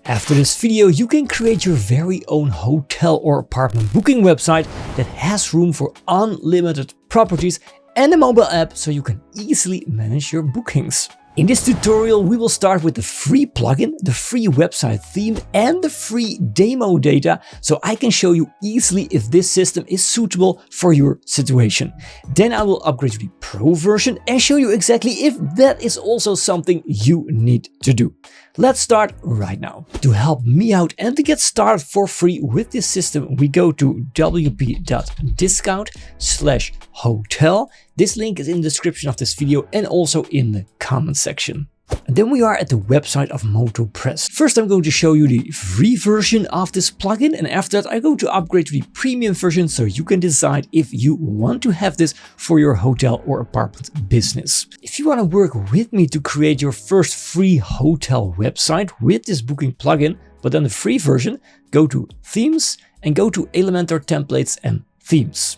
After this video, you can create your very own hotel or apartment booking website that has room for unlimited properties and a mobile app so you can easily manage your bookings. In this tutorial, we will start with the free plugin, the free website theme and the free demo data so I can show you easily if this system is suitable for your situation. Then I will upgrade to the Pro version and show you exactly if that is also something you need to do. Let's start right now. To help me out and to get started for free with this system, we go to wp.discount/hotel. This link is in the description of this video and also in the comment section. And then we are at the website of MotoPress. First, I'm going to show you the free version of this plugin, and after that, I'm going to upgrade to the premium version so you can decide if you want to have this for your hotel or apartment business. If you want to work with me to create your first free hotel website with this booking plugin, but then the free version, go to Themes and go to Elementor Templates and Themes.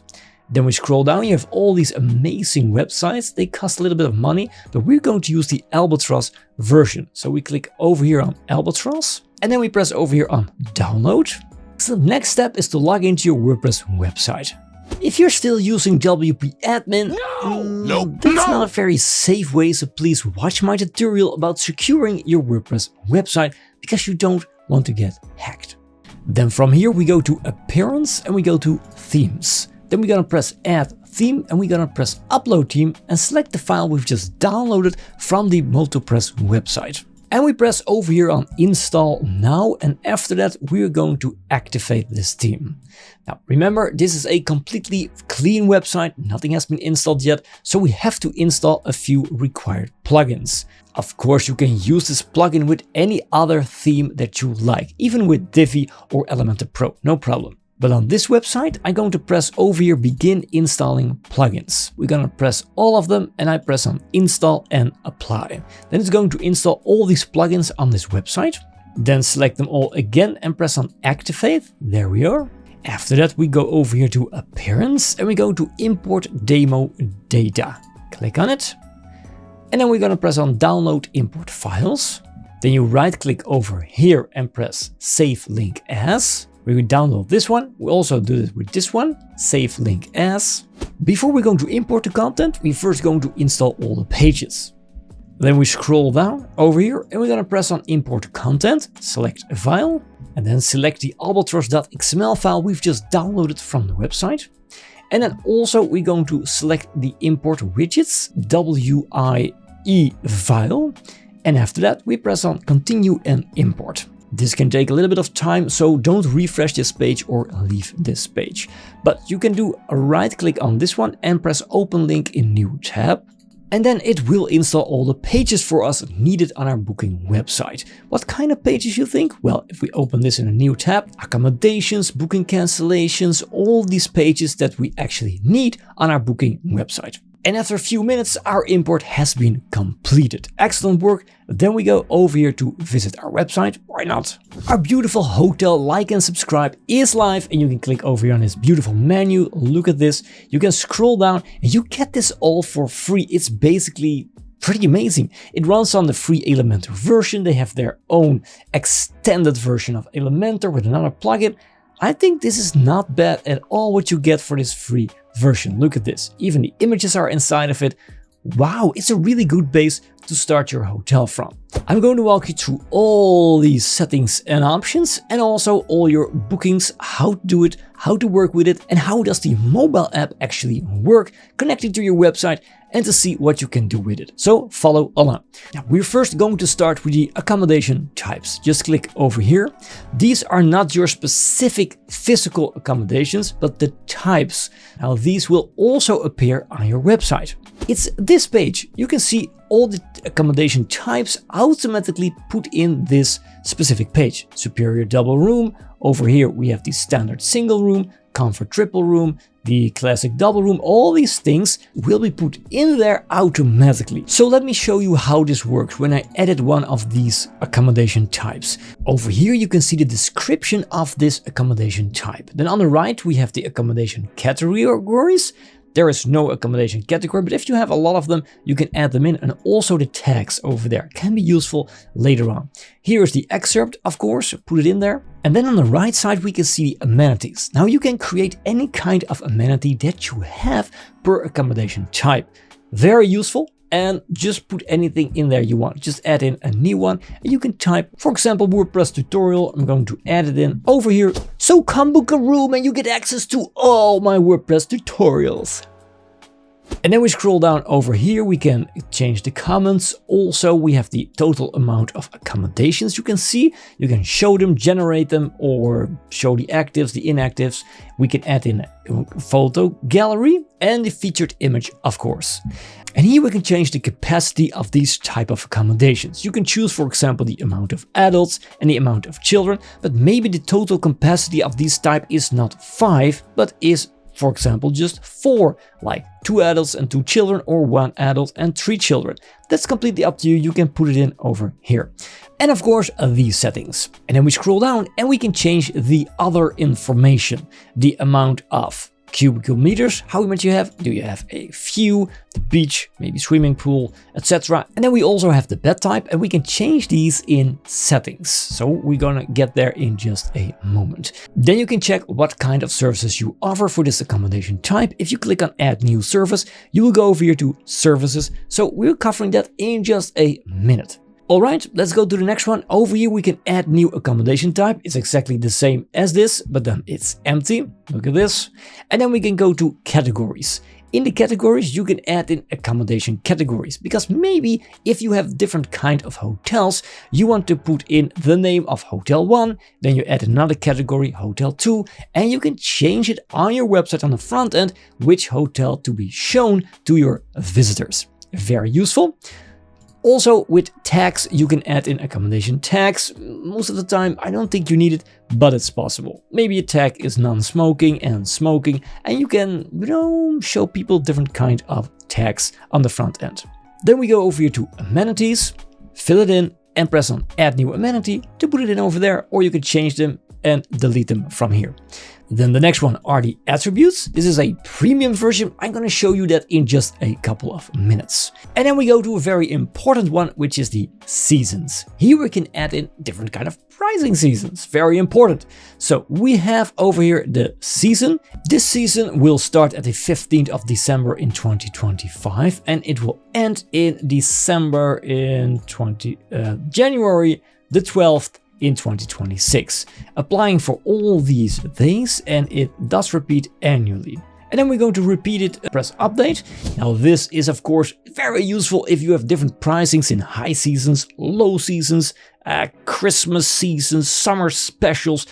Then we scroll down, you have all these amazing websites. They cost a little bit of money, but we're going to use the Albatross version. So we click over here on Albatross and then we press over here on download. So the next step is to log into your WordPress website. If you're still using WP Admin, that's not a very safe way, so please watch my tutorial about securing your WordPress website because you don't want to get hacked. Then from here we go to Appearance and we go to Themes. Then we're gonna press Add Theme and we're gonna press Upload Theme and select the file we've just downloaded from the MotoPress website. And we press over here on Install Now, and after that we're going to activate this theme. Now remember, this is a completely clean website, nothing has been installed yet, so we have to install a few required plugins. Of course, you can use this plugin with any other theme that you like, even with Divi or Elementor Pro, no problem. But on this website, I'm going to press over here, begin installing plugins. We're going to press all of them and I press on install and apply. Then it's going to install all these plugins on this website. Then select them all again and press on activate. There we are. After that, we go over here to appearance and we go to import demo data. Click on it. And then we're going to press on download import files. Then you right click over here and press save link as. We will download this one. We also do it with this one, save link as. Before we're going to import the content, we're first going to install all the pages. Then we scroll down over here and we're going to press on import content, select a file, and then select the albatross.xml file we've just downloaded from the website. And then also we're going to select the import widgets, WIE file. And after that, we press on continue and import. This can take a little bit of time, so don't refresh this page or leave this page. But you can do a right click on this one and press open link in new tab. And then it will install all the pages for us needed on our booking website. What kind of pages you think? Well, if we open this in a new tab, accommodations, booking cancellations, all these pages that we actually need on our booking website. And after a few minutes, our import has been completed. Excellent work. Then we go over here to visit our website. Why not? Our beautiful hotel like and subscribe is live and you can click over here on this beautiful menu. Look at this. You can scroll down and you get this all for free. It's basically pretty amazing. It runs on the free Elementor version. They have their own extended version of Elementor with another plugin. I think this is not bad at all what you get for this free version. Look at this. Even the images are inside of it. Wow, it's a really good base to start your hotel from. I'm going to walk you through all these settings and options and also all your bookings, how to do it, how to work with it, and how does the mobile app actually work connected to your website and to see what you can do with it. So follow along. Now we're first going to start with the accommodation types. Just click over here. These are not your specific physical accommodations, but the types. Now these will also appear on your website. It's this page. You can see all the accommodation types automatically put in this specific page. Superior double room. Over here we have the standard single room, comfort triple room, the classic double room. All these things will be put in there automatically. So let me show you how this works when I edit one of these accommodation types. Over here you can see the description of this accommodation type. Then on the right we have the accommodation categories. there is no accommodation category, but if you have a lot of them, you can add them in, and also the tags over there can be useful later on. Here is the excerpt, of course, put it in there. And then on the right side, we can see the amenities. Now you can create any kind of amenity that you have per accommodation type. Very useful. And just put anything in there you want. Just add in a new one and you can type, for example, WordPress tutorial. I'm going to add it in over here. So come book a room and you get access to all my WordPress tutorials. And then we scroll down over here, we can change the comments. Also, we have the total amount of accommodations you can see. You can show them, generate them, or show the actives, the inactives. We can add in a photo gallery and the featured image, of course. And here we can change the capacity of these type of accommodations. You can choose, for example, the amount of adults and the amount of children, but maybe the total capacity of this type is not 5, but is, for example, just 4, like 2 adults and 2 children, or 1 adult and 3 children. That's completely up to you. You can put it in over here. And of course, these settings. And then we scroll down and we can change the other information, the amount of cubicle meters, how much you have. Do you have a view, the beach, maybe swimming pool, etc. And then we also have the bed type, and we can change these in settings. So we're gonna get there in just a moment. Then you can check what kind of services you offer for this accommodation type. If you click on add new service, you will go over here to services. So we're covering that in just a minute. All right, let's go to the next one. Over here, we can add new accommodation type. It's exactly the same as this, but then it's empty. Look at this. And then we can go to categories. In the categories, you can add in accommodation categories, because maybe if you have different kind of hotels, you want to put in the name of Hotel 1, then you add another category, Hotel 2, and you can change it on your website on the front end, which hotel to be shown to your visitors. Very useful. Also, with tags, you can add in accommodation tags. Most of the time, I don't think you need it, but it's possible. Maybe a tag is non-smoking and smoking, and you can, show people different kind of tags on the front end. Then we go over here to amenities, fill it in, and press on add new amenity to put it in over there, or you can change them and delete them from here. Then the next one are the attributes. This is a premium version. I'm going to show you that in just a couple of minutes. And then we go to a very important one, which is the seasons. Here we can add in different kind of pricing seasons. Very important. So we have over here the season. This season will start at the 15th of December in 2025, and it will end in December in January the 12th in 2026, applying for all these days, and it does repeat annually. And then we're going to repeat it, press update. Now this is of course very useful if you have different pricings in high seasons, low seasons, Christmas seasons, summer specials,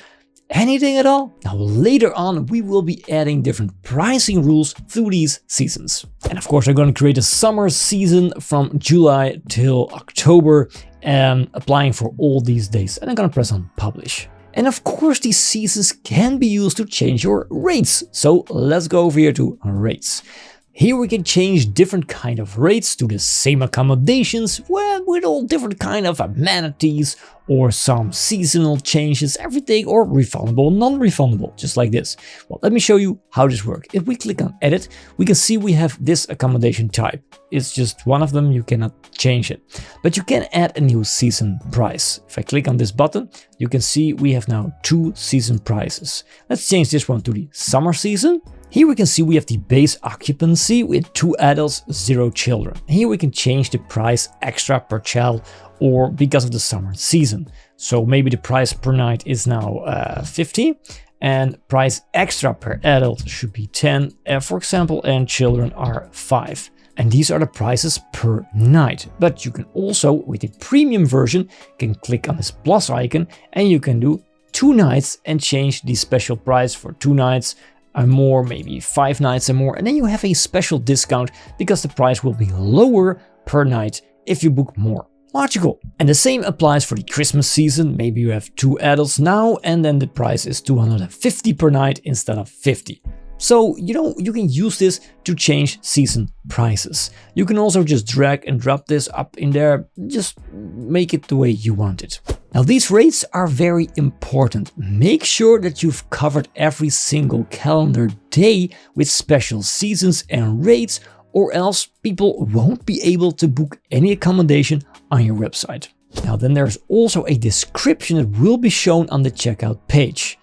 anything at all. Now later on we will be adding different pricing rules through these seasons. And of course I'm going to create a summer season from July till October, and applying for all these days, and I'm gonna press on publish. And of course these seasons can be used to change your rates. So let's go over here to rates. Here we can change different kind of rates to the same accommodations, with all different kind of amenities or some seasonal changes, everything, or refundable, non-refundable, just like this. Well, let me show you how this works. If we click on edit, we can see we have this accommodation type. It's just one of them, you cannot change it. But you can add a new season price. If I click on this button, you can see we have now 2 season prices. Let's change this one to the summer season. Here we can see we have the base occupancy with 2 adults, 0 children. Here we can change the price extra per child or because of the summer season. So maybe the price per night is now 50 and price extra per adult should be 10, for example, and children are 5. And these are the prices per night. But you can also, with the premium version, can click on this plus icon and you can do 2 nights and change the special price for 2 nights and more, maybe 5 nights and more. And then you have a special discount because the price will be lower per night if you book more. Logical. And the same applies for the Christmas season. Maybe you have 2 adults now and then the price is 250 per night instead of 50. So, you can use this to change season prices. You can also just drag and drop this up in there. Just make it the way you want it. Now these rates are very important. Make sure that you've covered every single calendar day with special seasons and rates, or else people won't be able to book any accommodation on your website. Now then there's also a description that will be shown on the checkout page.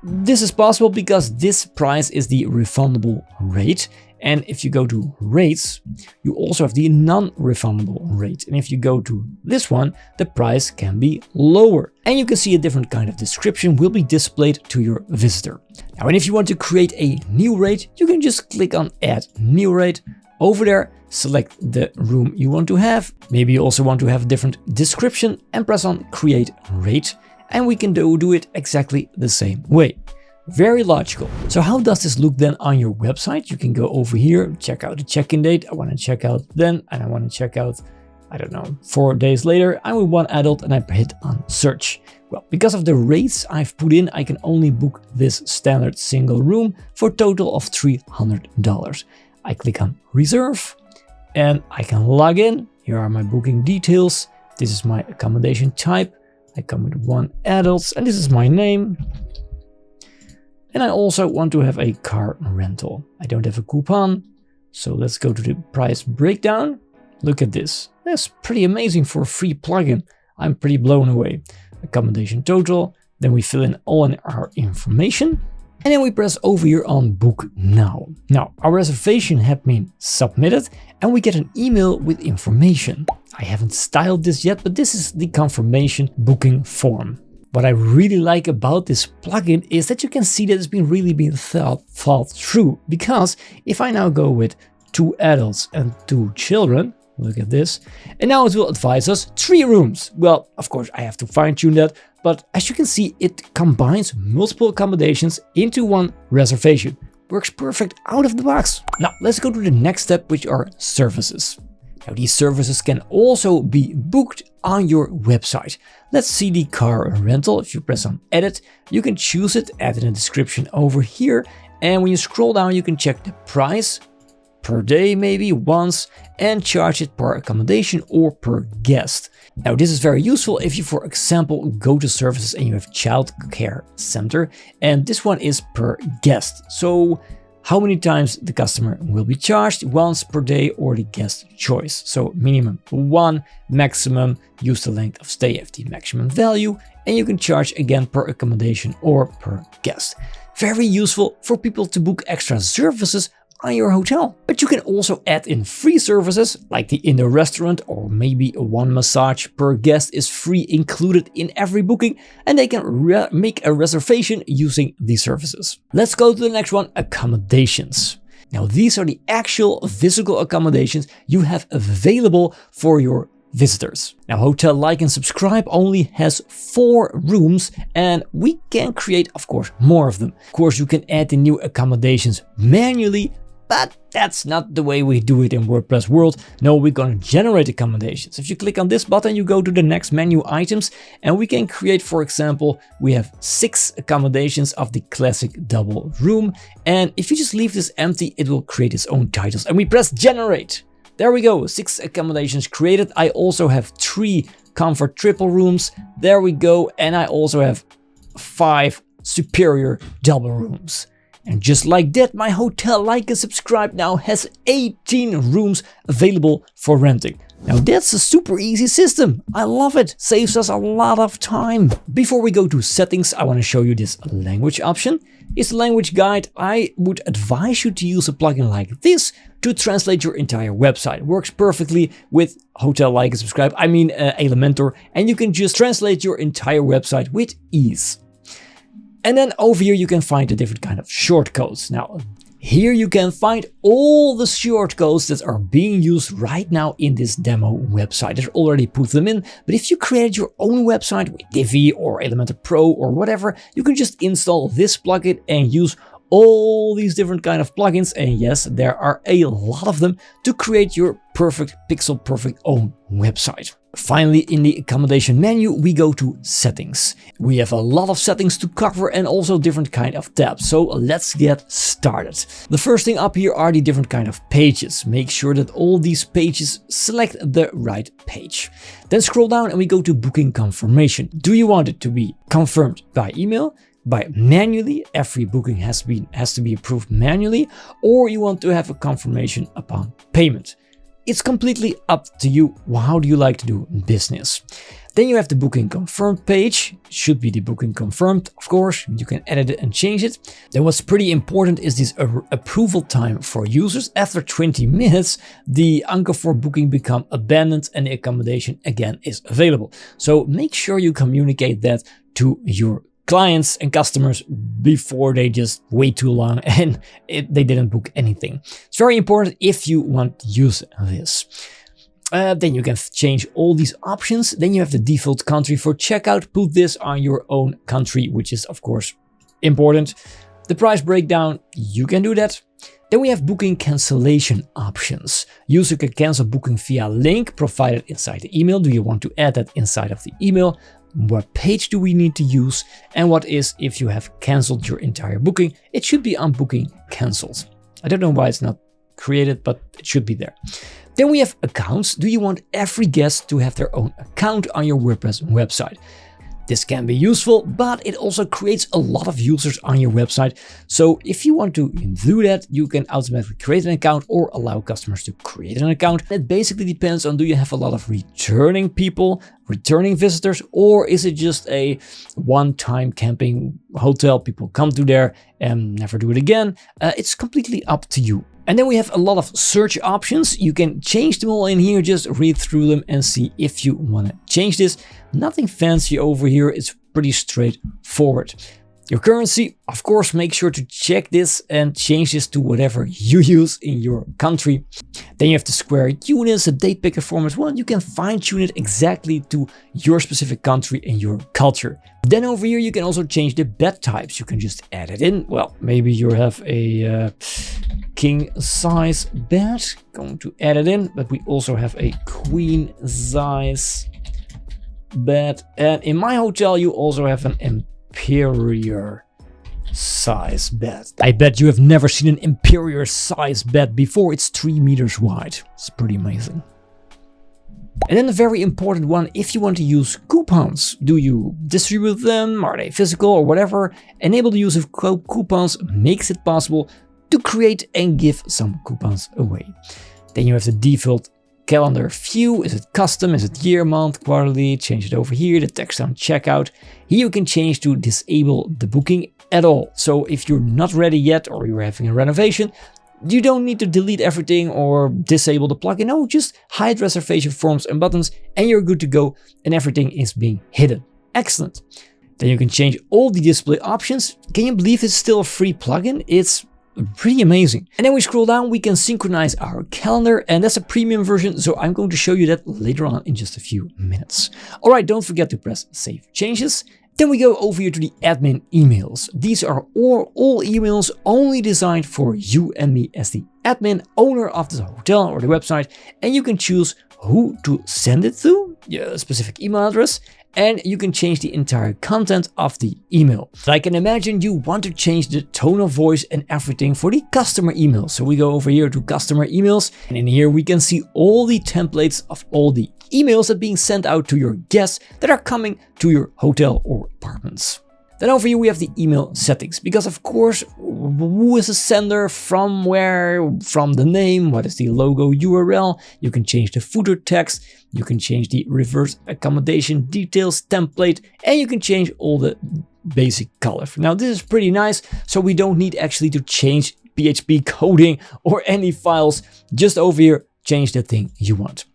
This is possible because this price is the refundable rate. And if you go to rates, you also have the non-refundable rate. And if you go to this one, the price can be lower. And you can see a different kind of description will be displayed to your visitor. Now, and if you want to create a new rate, you can just click on add new rate. Over there, select the room you want to have. Maybe you also want to have a different description and press on create rate. And we can do it exactly the same way. Very logical. So how does this look then on your website? You can go over here, check out the check-in date. I want to check out then, and I want to check out, I don't know, 4 days later. I'm with one adult and I hit on search. Well, because of the rates I've put in, I can only book this standard single room for a total of $300. I click on reserve and I can log in. Here are my booking details. This is my accommodation type. I come with one adult and this is my name. And I also want to have a car rental. I don't have a coupon. So let's go to the price breakdown. Look at this. That's pretty amazing for a free plugin. I'm pretty blown away. Accommodation total. Then we fill in all our information. And then we press over here on book now. Now our reservation has been submitted and we get an email with information. I haven't styled this yet, but this is the confirmation booking form. What I really like about this plugin is that you can see that it's been really thought through, because if I now go with 2 adults and 2 children, look at this, and now it will advise us 3 rooms. Well, of course I have to fine tune that, but as you can see, it combines multiple accommodations into one reservation. Works perfect out of the box. Now let's go to the next step, which are services. Now these services can also be booked on your website. Let's see the car rental. If you press on edit, you can choose it, add in a description over here. And when you scroll down, you can check the price per day, maybe once, and charge it per accommodation or per guest. Now this is very useful if you, for example, go to services and you have child care center, and this one is per guest. So how many times the customer will be charged, once per day or the guest choice. So minimum 1, maximum, use the length of stay of the maximum value, and you can charge again per accommodation or per guest. Very useful for people to book extra services on your hotel. But you can also add in free services like the indoor restaurant, or maybe 1 massage per guest is free included in every booking, and they can make a reservation using these services. Let's go to the next one, accommodations. Now these are the actual physical accommodations you have available for your visitors. Now Hotel Like and Subscribe only has 4 rooms, and we can create, of course, more of them. Of course, you can add the new accommodations manually, but that's not the way we do it in WordPress world. No, we're going to generate accommodations. If you click on this button, you go to the next menu items, and we can create, for example, we have 6 accommodations of the classic double room. And if you just leave this empty, it will create its own titles, and we press generate. There we go, 6 accommodations created. I also have 3 comfort triple rooms. There we go. And I also have 5 superior double rooms. And just like that, my Hotel Like and Subscribe now has 18 rooms available for renting. Now that's a super easy system. I love it. Saves us a lot of time. Before we go to settings, I want to show you this language option. It's the language guide. I would advise you to use a plugin like this to translate your entire website. It works perfectly with Hotel Like and Subscribe. I mean Elementor, and you can just translate your entire website with ease. And then over here you can find the different kind of shortcodes. Now here you can find all the shortcodes that are being used right now in this demo website. I've already put them in, but if you created your own website with Divi or Elementor Pro or whatever, you can just install this plugin and use all these different kind of plugins. And yes, there are a lot of them to create your perfect pixel perfect own website. Finally, in the accommodation menu, we go to settings. We have a lot of settings to cover and also different kind of tabs. So let's get started. The first thing up here are the different kind of pages. Make sure that all these pages select the right page. Then scroll down and we go to booking confirmation. Do you want it to be confirmed by email, by manually, every booking has to be approved manually, or you want to have a confirmation upon payment? It's completely up to you. How do you like to do business? Then you have the booking confirmed page. It should be the booking confirmed, of course. You can edit it and change it. Then what's pretty important is this approval time for users. After 20 minutes, the anchor for booking become abandoned and the accommodation again is available. So make sure you communicate that to your clients and customers before they just wait too long and they didn't book anything. It's very important if you want to use this. Then you can change all these options. Then you have the default country for checkout. Put this on your own country, which is of course important. The price breakdown, you can do that. Then we have booking cancellation options. User can cancel booking via link provided inside the email. Do you want to add that inside of the email? What page do we need to use? And what is if you have canceled your entire booking? It should be on booking cancelled. I don't know why it's not created, but it should be there. Then we have accounts. Do you want every guest to have their own account on your WordPress website? This can be useful, but it also creates a lot of users on your website. So if you want to do that, you can automatically create an account or allow customers to create an account. It basically depends on, do you have a lot of returning people, returning visitors, or is it just a one-time camping hotel? People come to there and never do it again. It's completely up to you. And then we have a lot of search options. You can change them all in here. Just read through them and see if you want to change this. Nothing fancy over here. It's pretty straightforward. Your currency, of course, make sure to check this and change this to whatever you use in your country. Then you have the square units, the date picker format. Well, you can fine tune it exactly to your specific country and your culture. Then over here, you can also change the bed types. You can just add it in. Well, maybe you have a king size bed. Going to add it in, but we also have a queen size bed. And in my hotel, you also have an Imperial size bed. I bet you have never seen an Imperial size bed before. It's 3 meters wide. It's pretty amazing. And then a very important one, if you want to use coupons, do you distribute them? Are they physical or whatever? Enable the use of coupons makes it possible to create and give some coupons away. Then you have the default calendar view. Is it custom? Is it year, month, quarterly? Change it over here. The text on checkout. Here you can change to disable the booking at all. So if you're not ready yet or you're having a renovation, you don't need to delete everything or disable the plugin. No, just hide reservation forms and buttons and you're good to go and everything is being hidden. Excellent. Then you can change all the display options. Can you believe it's still a free plugin? It's pretty amazing. And then we scroll down, we can synchronize our calendar, and that's a premium version, so I'm going to show you that later on in just a few minutes. All right, don't forget to press Save Changes. Then we go over here to the admin emails. These are all emails only designed for you and me as the admin owner of the hotel or the website, and you can choose who to send it to, a specific email address, and you can change the entire content of the email. So I can imagine you want to change the tone of voice and everything for the customer emails. So we go over here to customer emails, and in here we can see all the templates of all the emails that are being sent out to your guests that are coming to your hotel or apartments. Then over here we have the email settings, because of course, who is the sender, from where, from the name, what is the logo URL, you can change the footer text, you can change the reverse accommodation details template, and you can change all the basic color. Now this is pretty nice, so we don't need actually to change PHP coding or any files, just over here, change the thing you want.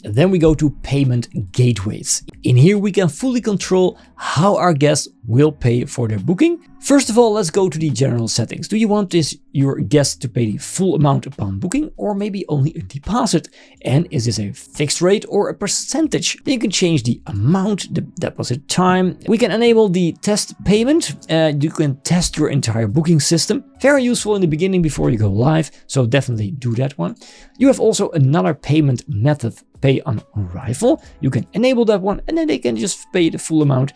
Then we go to payment gateways. In here we can fully control how our guests will pay for their booking. First of all, let's go to the general settings. Do you want your guest to pay the full amount upon booking, or maybe only a deposit? And is this a fixed rate or a percentage? Then you can change the amount, the deposit time. We can enable the test payment. You can test your entire booking system. Very useful in the beginning before you go live, so definitely do that one. You have also another payment method pay on arrival, you can enable that one, and then they can just pay the full amount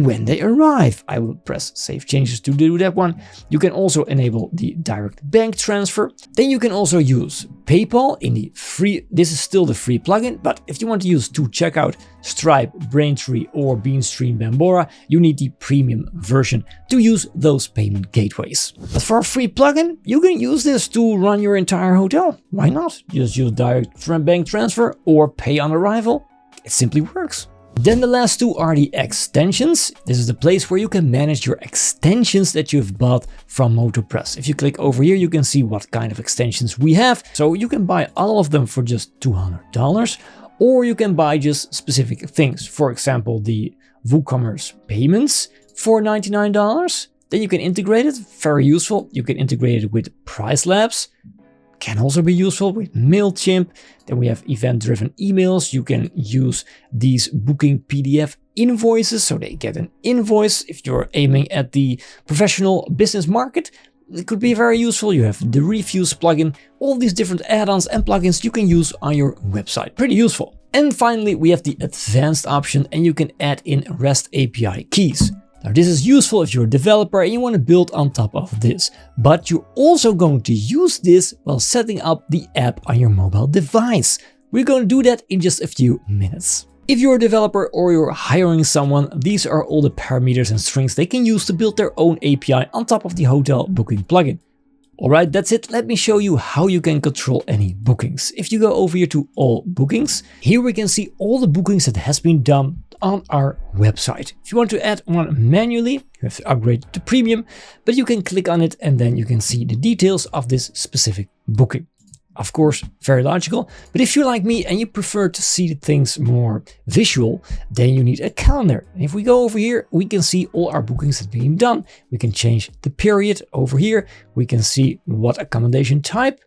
when they arrive. I will press save changes to do that one. You can also enable the direct bank transfer. Then you can also use PayPal in the free, this is still the free plugin, but if you want to use to checkout Stripe, Braintree or Beanstream Bambora, you need the premium version to use those payment gateways. But for a free plugin, you can use this to run your entire hotel. Why not? Just use direct bank transfer or pay on arrival. It simply works. Then the last two are the extensions. This is the place where you can manage your extensions that you've bought from MotoPress. If you click over here, you can see what kind of extensions we have. So you can buy all of them for just $200, or you can buy just specific things. For example, the WooCommerce payments for $99. Then you can integrate it, very useful. You can integrate it with Price Labs. Can also be useful with MailChimp. Then we have event-driven emails. You can use these booking PDF invoices, so they get an invoice. If you're aiming at the professional business market, it could be very useful. You have the reviews plugin, all these different add-ons and plugins you can use on your website. Pretty useful. And finally, we have the advanced option, and you can add in REST API keys. Now, this is useful if you're a developer and you want to build on top of this, but you're also going to use this while setting up the app on your mobile device. We're going to do that in just a few minutes. If you're a developer or you're hiring someone, these are all the parameters and strings they can use to build their own API on top of the hotel booking plugin. Alright, that's it. Let me show you how you can control any bookings. If you go over here to all bookings, here we can see all the bookings that has been done on our website. If you want to add one manually, you have to upgrade to premium, but you can click on it and then you can see the details of this specific booking. Of course, very logical, but if you're like me and you prefer to see things more visual, then you need a calendar. And if we go over here, we can see all our bookings that have been done. We can change the period over here. We can see what accommodation type,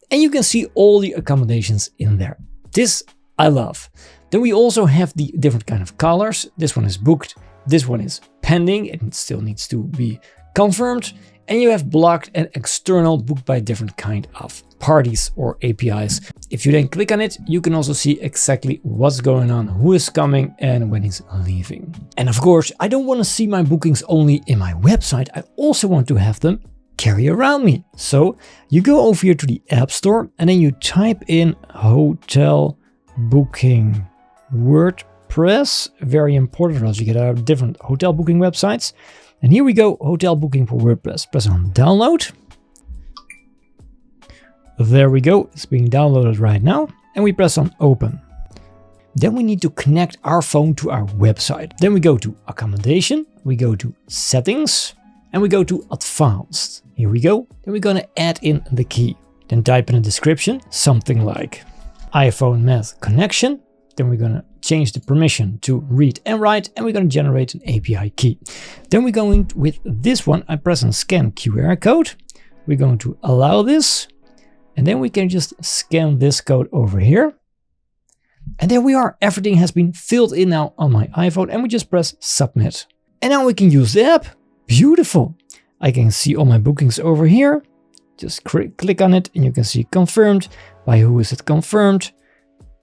and you can see all the accommodations in there. This I love. Then we also have the different kind of colors. This one is booked. This one is pending. It still needs to be confirmed. And you have blocked and external, booked by different kind of parties or APIs. If you then click on it, you can also see exactly what's going on, who is coming and when he's leaving. And of course, I don't want to see my bookings only in my website. I also want to have them carry around me. So you go over here to the App Store and then you type in hotel booking WordPress. Very important, or else you get out of different hotel booking websites. And here we go, hotel booking for WordPress. Press on download. There we go, it's being downloaded right now. And we press on open. Then we need to connect our phone to our website. Then we go to accommodation, we go to settings, and we go to advanced. Here we go. Then we're gonna add in the key. Then type in a description, something like iPhone Math connection. Then we're gonna change the permission to read and write, and we're gonna generate an API key. Then we're going with this one. I press on scan QR code. We're going to allow this, and then we can just scan this code over here. And there we are. Everything has been filled in now on my iPhone, and we just press submit. And now we can use the app. Beautiful. I can see all my bookings over here. Just click on it and you can see confirmed. By who is it confirmed?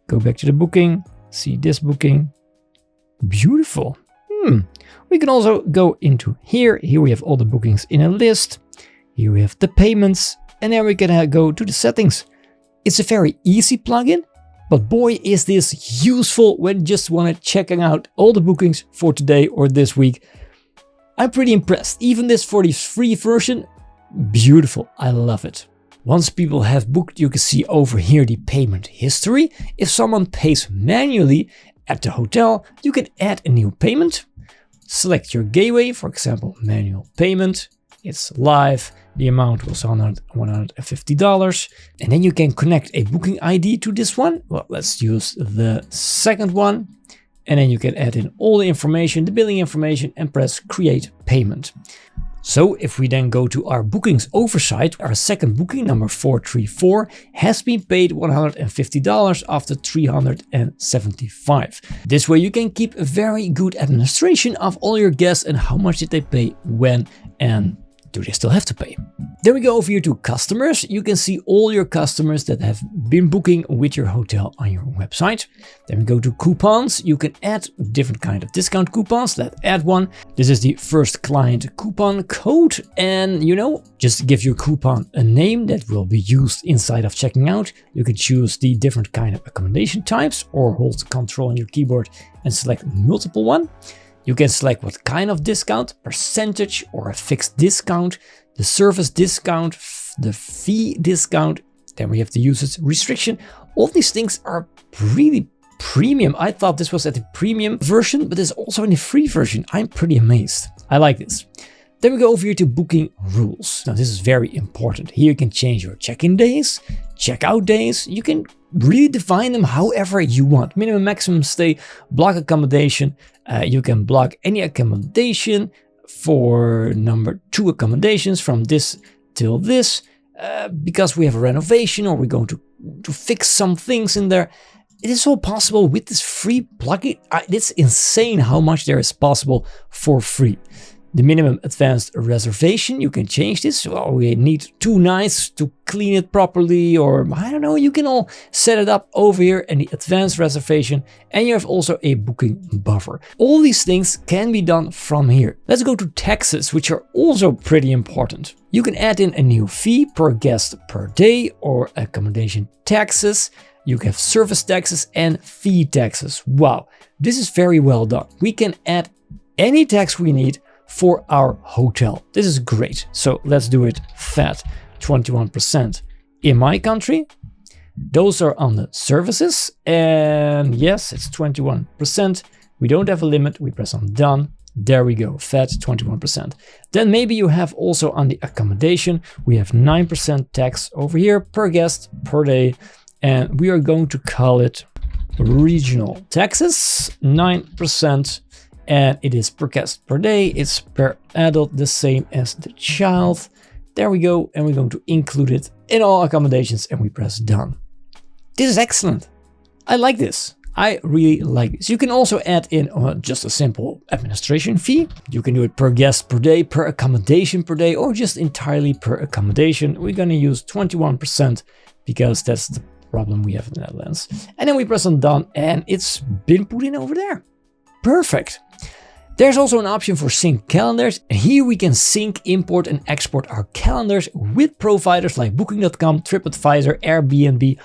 Go back to the booking, see this booking. Beautiful. We can also go into here. Here we have all the bookings in a list. Here we have the payments, and then we can go to the settings. It's a very easy plugin, but boy, is this useful when you just want to checking out all the bookings for today or this week. I'm pretty impressed. Even this for the free version, beautiful. I love it. Once people have booked, you can see over here the payment history. If someone pays manually at the hotel, you can add a new payment. Select your gateway, for example, manual payment. It's live. The amount was $150. And then you can connect a booking ID to this one. Well, let's use the second one. And then you can add in all the information, the billing information, and press create payment. So if we then go to our bookings oversight, our second booking, number 434, has been paid $150 after 375. This way you can keep a very good administration of all your guests and how much did they pay, when, and do they still have to pay? Then we go over here to customers. You can see all your customers that have been booking with your hotel on your website. Then we go to coupons. You can add different kind of discount coupons. Let's add one. This is the first client coupon code. And just give your coupon a name that will be used inside of checking out. You can choose the different kind of accommodation types or hold Ctrl on your keyboard and select multiple one. You can select what kind of discount, percentage or a fixed discount, the service discount, the fee discount. Then we have the usage restriction. All these things are really premium. I thought this was at the premium version, but it's also in the free version. I'm pretty amazed. I like this. Then we go over here to booking rules. Now this is very important. Here you can change your check-in days, check-out days. You can really define them however you want. Minimum, maximum stay, block accommodation. You can block any accommodation for number 2 accommodations from this till this. Because we have a renovation or we're going to fix some things in there. It is all possible with this free plugin. It's insane how much there is possible for free. The minimum advanced reservation, you can change this. Well, we need 2 nights to clean it properly, or I don't know, you can all set it up over here in the advanced reservation, and you have also a booking buffer. All these things can be done from here. Let's go to taxes, which are also pretty important. You can add in a new fee per guest per day or accommodation taxes. You have service taxes and fee taxes. Wow, this is very well done. We can add any tax we need for our hotel. This is great. So let's do it VAT 21% in my country. Those are on the services. And yes, it's 21%. We don't have a limit. We press on done. There we go, VAT 21%. Then maybe you have also on the accommodation, we have 9% tax over here per guest per day. And we are going to call it regional taxes, 9%. And it is per guest per day. It's per adult, the same as the child. There we go. And we're going to include it in all accommodations and we press done. This is excellent. I like this. I really like this. You can also add in just a simple administration fee. You can do it per guest per day, per accommodation per day, or just entirely per accommodation. We're going to use 21% because that's the problem we have in the Netherlands. And then we press on done and it's been put in over there. Perfect. There's also an option for sync calendars. And here we can sync, import and export our calendars with providers like Booking.com, TripAdvisor, Airbnb,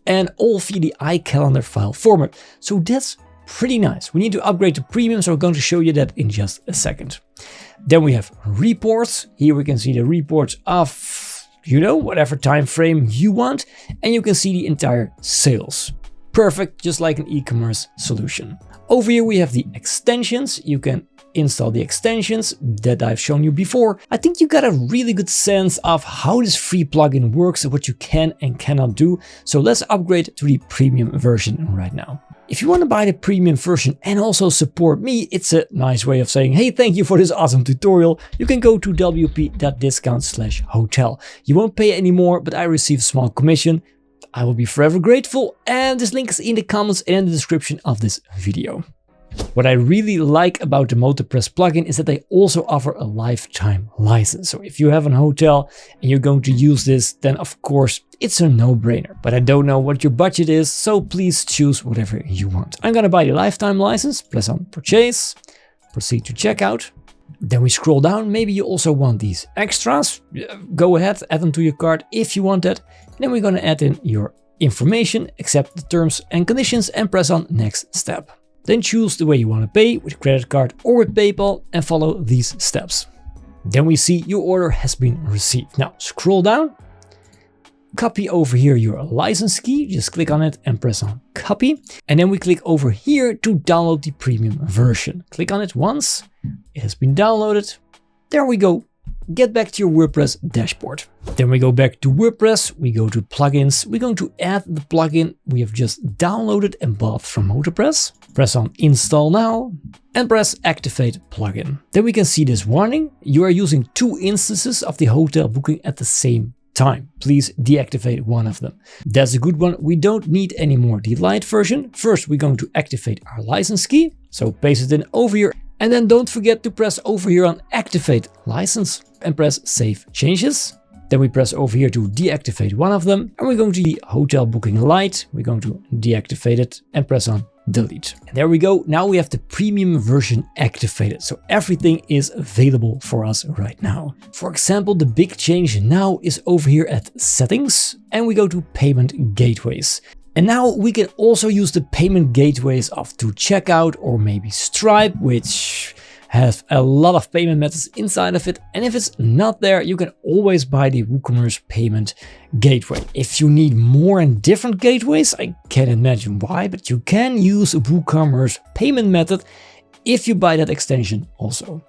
and all via the iCalendar file format. So that's pretty nice. We need to upgrade to premium, so I'm going to show you that in just a second. Then we have reports. Here we can see the reports of, whatever time frame you want. And you can see the entire sales. Perfect, just like an e-commerce solution. Over here we have the extensions. You can install the extensions that I've shown you before. I think you got a really good sense of how this free plugin works and what you can and cannot do. So let's upgrade to the premium version right now. If you want to buy the premium version and also support me, it's a nice way of saying, hey, thank you for this awesome tutorial. You can go to wp.discount/hotel. You won't pay any more, but I receive a small commission. I will be forever grateful, and this link is in the comments and in the description of this video. What I really like about the MotoPress plugin is that they also offer a lifetime license. So if you have a hotel and you're going to use this, then of course it's a no-brainer. But I don't know what your budget is, so please choose whatever you want. I'm gonna buy the lifetime license, press on purchase, proceed to checkout. Then we scroll down. Maybe you also want these extras. Go ahead, add them to your cart if you want that. Then we're going to add in your information, accept the terms and conditions, and press on next step. Then choose the way you want to pay, with credit card or with PayPal, and follow these steps. Then we see your order has been received. Now scroll down, copy over here your license key, just click on it and press on copy. And then we click over here to download the premium version. Click on it once, it has been downloaded. There we go. Get back to your WordPress dashboard. Then we go back to WordPress, we go to plugins, we're going to add the plugin we have just downloaded and bought from MotoPress. Press on install now and press activate plugin. Then we can see this warning. You are using 2 instances of the hotel booking at the same time. Please deactivate one of them. That's a good one. We don't need anymore the light version. First, we're going to activate our license key. So paste it in over here And then don't forget to press over here on Activate License and press Save Changes. Then we press over here to deactivate one of them. And we're going to the hotel booking light. We're going to deactivate it and press on Delete. And there we go. Now we have the premium version activated. So everything is available for us right now. For example, the big change now is over here at Settings, and we go to Payment Gateways. And now we can also use the payment gateways of To Checkout or maybe Stripe, which have a lot of payment methods inside of it. And if it's not there, you can always buy the WooCommerce payment gateway. If you need more and different gateways, I can't imagine why, but you can use a WooCommerce payment method if you buy that extension also.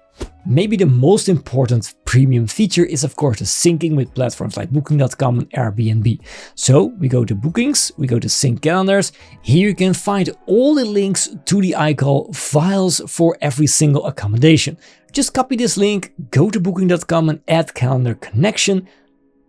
Maybe the most important premium feature is of course the syncing with platforms like Booking.com and Airbnb. So we go to Bookings, we go to Sync Calendars. Here you can find all the links to the iCall files for every single accommodation. Just copy this link, go to Booking.com and add calendar connection,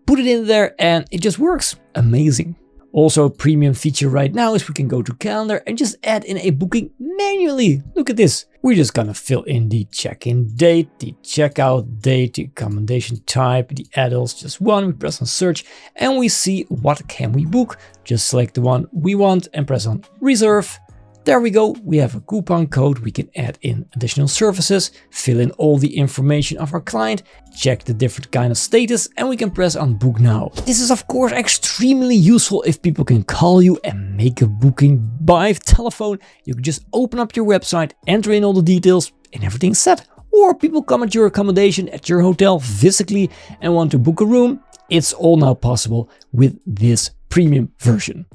put it in there and it just works. Amazing. Also a premium feature right now is we can go to calendar and just add in a booking manually. Look at this. We're just gonna fill in the check-in date, the checkout date, the accommodation type, the adults, just one. We press on search and we see what can we book. Just select the one we want and press on reserve. There we go. We have a coupon code. We can add in additional services, fill in all the information of our client, check the different kind of status, and we can press on book now. This is of course extremely useful if people can call you and make a booking by telephone. You can just open up your website, enter in all the details and everything's set. Or people come at your accommodation at your hotel physically and want to book a room. It's all now possible with this premium version.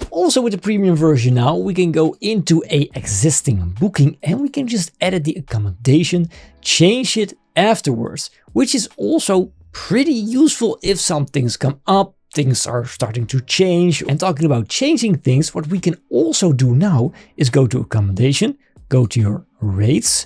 Also with the premium version now, we can go into a existing booking and we can just edit the accommodation, change it afterwards, which is also pretty useful if some things come up, things are starting to change. And talking about changing things, what we can also do now is go to accommodation, go to your rates,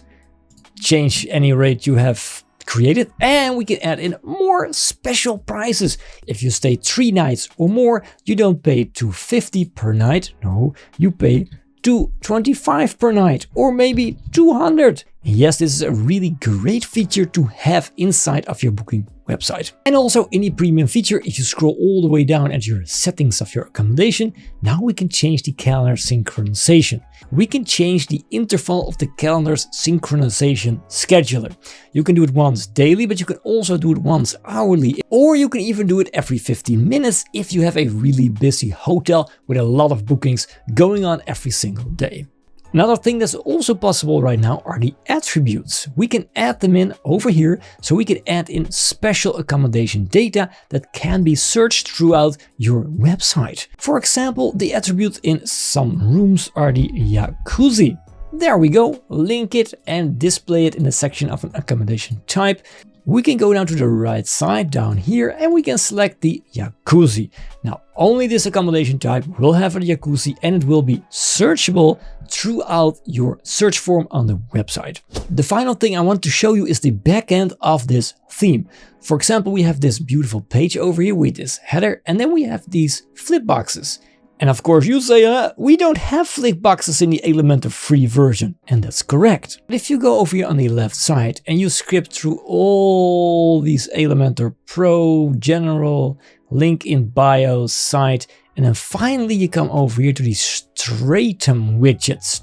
change any rate you have created, and we can add in more special prices. If you stay 3 nights or more, you don't pay $250 per night. No, you pay $225 per night or maybe $200. Yes, this is a really great feature to have inside of your booking website. And also in the premium feature, if you scroll all the way down at your settings of your accommodation, now we can change the calendar synchronization. We can change the interval of the calendar's synchronization scheduler. You can do it once daily, but you can also do it once hourly, or you can even do it every 15 minutes if you have a really busy hotel with a lot of bookings going on every single day. Another thing that's also possible right now are the attributes. We can add them in over here, so we can add in special accommodation data that can be searched throughout your website. For example, the attributes in some rooms are the jacuzzi. There we go, link it and display it in the section of an accommodation type. We can go down to the right side down here and we can select the jacuzzi. Now, only this accommodation type will have a jacuzzi and it will be searchable throughout your search form on the website. The final thing I want to show you is the back end of this theme. For example, we have this beautiful page over here with this header, and then we have these flip boxes. And of course you say, we don't have flip boxes in the Elementor free version. And that's correct. But if you go over here on the left side and you script through all these Elementor Pro, General, link in bio, site, and then finally you come over here to the Stratum widgets.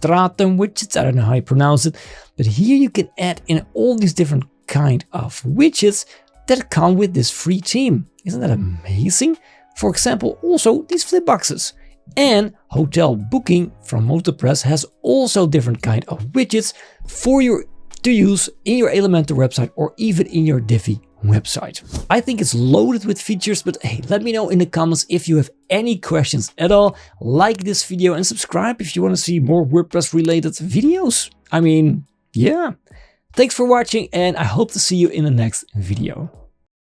I don't know how you pronounce it. But here you can add in all these different kind of widgets that come with this free theme. Isn't that amazing? For example, also these flip boxes. And hotel booking from MotoPress has also different kind of widgets for you to use in your Elementor website or even in your Divi website. I think it's loaded with features, but hey, let me know in the comments if you have any questions at all. Like this video and subscribe if you want to see more WordPress related videos. I mean, yeah. Thanks for watching and I hope to see you in the next video.